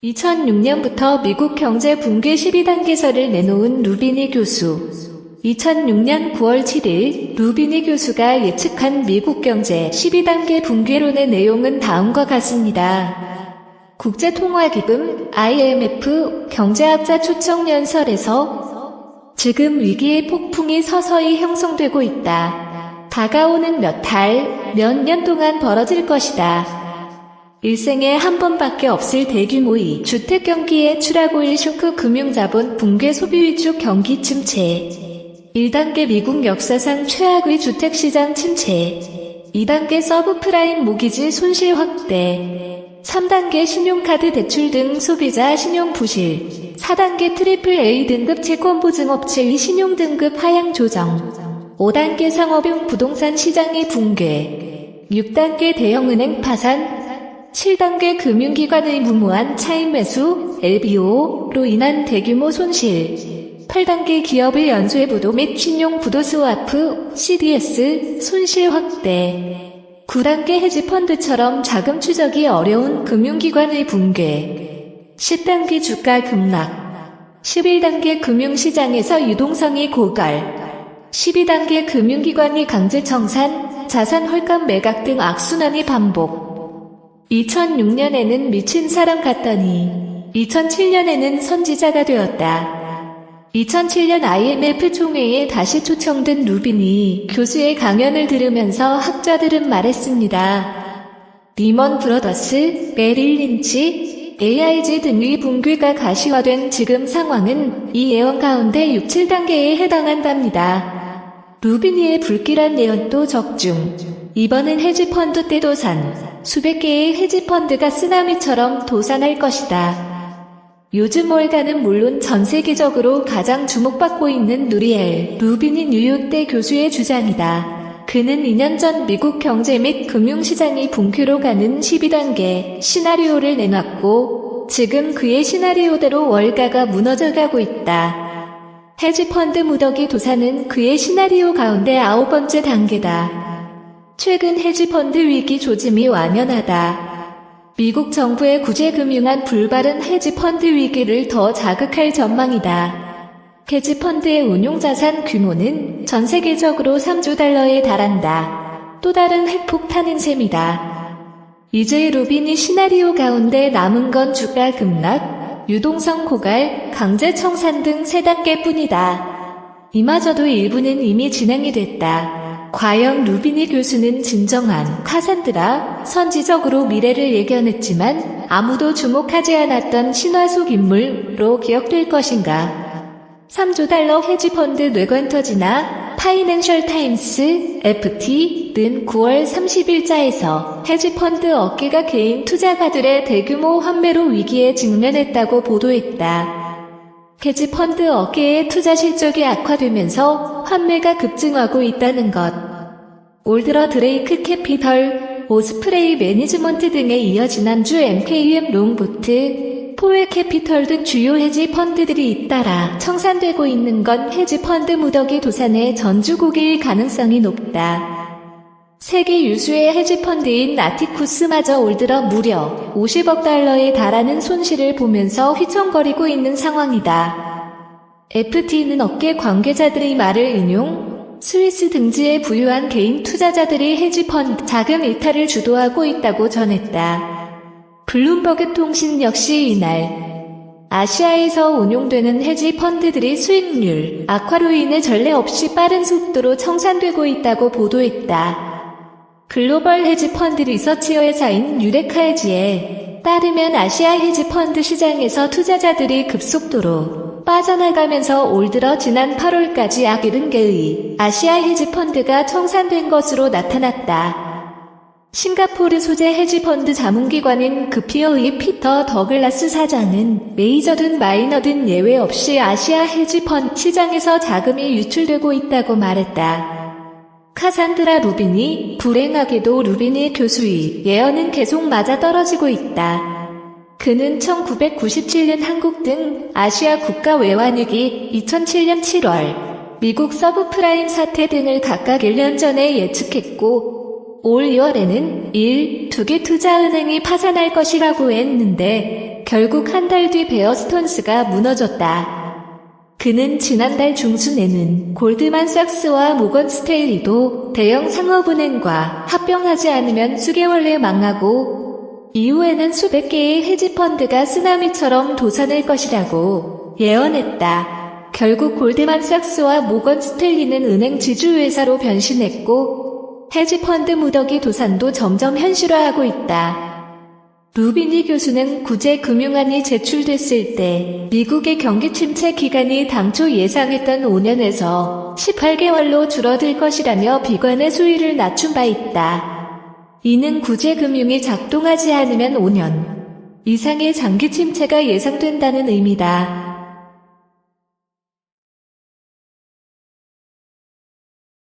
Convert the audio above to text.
2006년부터 미국 경제 붕괴 12단계설을 내놓은 루비니 교수. 2006년 9월 7일 루비니 교수가 예측한 미국 경제 12단계 붕괴론의 내용은 다음과 같습니다. 국제통화기금 IMF 경제학자 초청연설에서 지금 위기의 폭풍이 서서히 형성되고 있다. 다가오는 몇 달, 몇 년 동안 벌어질 것이다. 일생에 한 번밖에 없을 대규모의 주택 경기의 추락오일 쇼크 금융자본 붕괴 소비 위축 경기 침체 1단계 미국 역사상 최악의 주택시장 침체 2단계 서브프라임 모기지 손실 확대 3단계 신용카드 대출 등 소비자 신용 부실 4단계 트리플 A 등급 채권보증업체의 신용 등급 하향 조정 5단계 상업용 부동산 시장의 붕괴 6단계 대형은행 파산 7단계 금융기관의 무모한 차익 매수, LBO로 인한 대규모 손실 8단계 기업의 연쇄부도 및 신용부도 스와프, CDS, 손실 확대 9단계 헤지펀드처럼 자금 추적이 어려운 금융기관의 붕괴 10단계 주가 급락 11단계 금융시장에서 유동성이 고갈 12단계 금융기관이 강제 청산, 자산 헐값 매각 등 악순환이 반복 2006년에는 미친 사람 같더니 2007년에는 선지자가 되었다. 2007년 IMF 총회에 다시 초청된 루비니 교수의 강연을 들으면서 학자들은 말했습니다. 리먼 브러더스, 메릴 린치, AIG 등의 붕괴가 가시화된 지금 상황은 이 예언 가운데 6, 7단계에 해당한답니다. 루비니의 불길한 예언도 적중. 이번은 헤지펀드 떼도산. 수백 개의 헤지펀드가 쓰나미처럼 도산할 것이다. 요즘 월가는 물론 전 세계적으로 가장 주목받고 있는 누리엘 루비니 뉴욕대 교수의 주장이다. 그는 2년 전 미국 경제 및 금융시장이 붕괴로 가는 12단계 시나리오를 내놨고 지금 그의 시나리오대로 월가가 무너져가고 있다. 헤지펀드 무더기 도산은 그의 시나리오 가운데 9번째 단계다. 최근 헤지펀드 위기 조짐이 완연하다. 미국 정부의 구제금융안 불발은 헤지펀드 위기를 더 자극할 전망이다. 헤지펀드의 운용자산 규모는 전 세계적으로 3조 달러에 달한다. 또 다른 핵폭탄인 셈이다. 이제 루비니 시나리오 가운데 남은 건 주가 급락, 유동성 고갈, 강제 청산 등 3단계 뿐이다. 이마저도 일부는 이미 진행이 됐다. 과연 루비니 교수는 진정한 카산드라, 선지적으로 미래를 예견했지만 아무도 주목하지 않았던 신화 속 인물로 기억될 것인가? 3조 달러 헤지펀드 뇌관터지나 파이낸셜 타임스, FT는 9월 30일자에서 헤지펀드 업계가 개인 투자가들의 대규모 환매로 위기에 직면했다고 보도했다. 헤지펀드 업계의 투자 실적이 악화되면서 환매가 급증하고 있다는 것. 올 들어 드레이크 캐피털, 오스프레이 매니지먼트 등에 이어 지난주 MKM 롱보트, 포웨 캐피털 등 주요 헤지펀드들이 잇따라 청산되고 있는 건 헤지펀드 무더기 도산의 전주곡일 가능성이 높다. 세계 유수의 헤지펀드인 아티쿠스마저 올 들어 무려 50억 달러에 달하는 손실을 보면서 휘청거리고 있는 상황이다. FT는 업계 관계자들의 말을 인용, 스위스 등지에 부유한 개인 투자자들이 헤지펀드 자금 이탈을 주도하고 있다고 전했다. 블룸버그 통신 역시 이날 아시아에서 운용되는 헤지펀드들이 수익률 악화로 인해 전례 없이 빠른 속도로 청산되고 있다고 보도했다. 글로벌 헤지펀드 리서치 회사인 유레카헤지에 따르면 아시아 헤지펀드 시장에서 투자자들이 급속도로 빠져나가면서 올 들어 지난 8월까지 약 70개의 아시아 헤지펀드가 청산된 것으로 나타났다. 싱가포르 소재 헤지펀드 자문기관인 그피어의 피터 더글라스 사장은 메이저든 마이너든 예외 없이 아시아 헤지펀드 시장에서 자금이 유출되고 있다고 말했다. 카산드라 루비니, 불행하게도 루비니 교수의 예언은 계속 맞아떨어지고 있다. 그는 1997년 한국 등 아시아 국가 외환위기, 2007년 7월 미국 서브프라임 사태 등을 각각 1년 전에 예측했고 올 2월에는 2개 투자은행이 파산할 것이라고 했는데 결국 한 달 뒤 베어 스톤스가 무너졌다. 그는 지난달 중순에는 골드만삭스와 모건 스테일리도 대형 상업은행과 합병하지 않으면 수개월 내에 망하고 이후에는 수백 개의 헤지펀드가 쓰나미처럼 도산할 것이라고 예언했다. 결국 골드만삭스와 모건 스탠리는 은행 지주회사로 변신했고 헤지펀드 무더기 도산도 점점 현실화하고 있다. 루비니 교수는 구제금융안이 제출됐을 때 미국의 경기 침체 기간이 당초 예상했던 5년에서 18개월로 줄어들 것이라며 비관의 수위를 낮춘 바 있다. 이는 구제금융이 작동하지 않으면 5년 이상의 장기 침체가 예상된다는 의미다.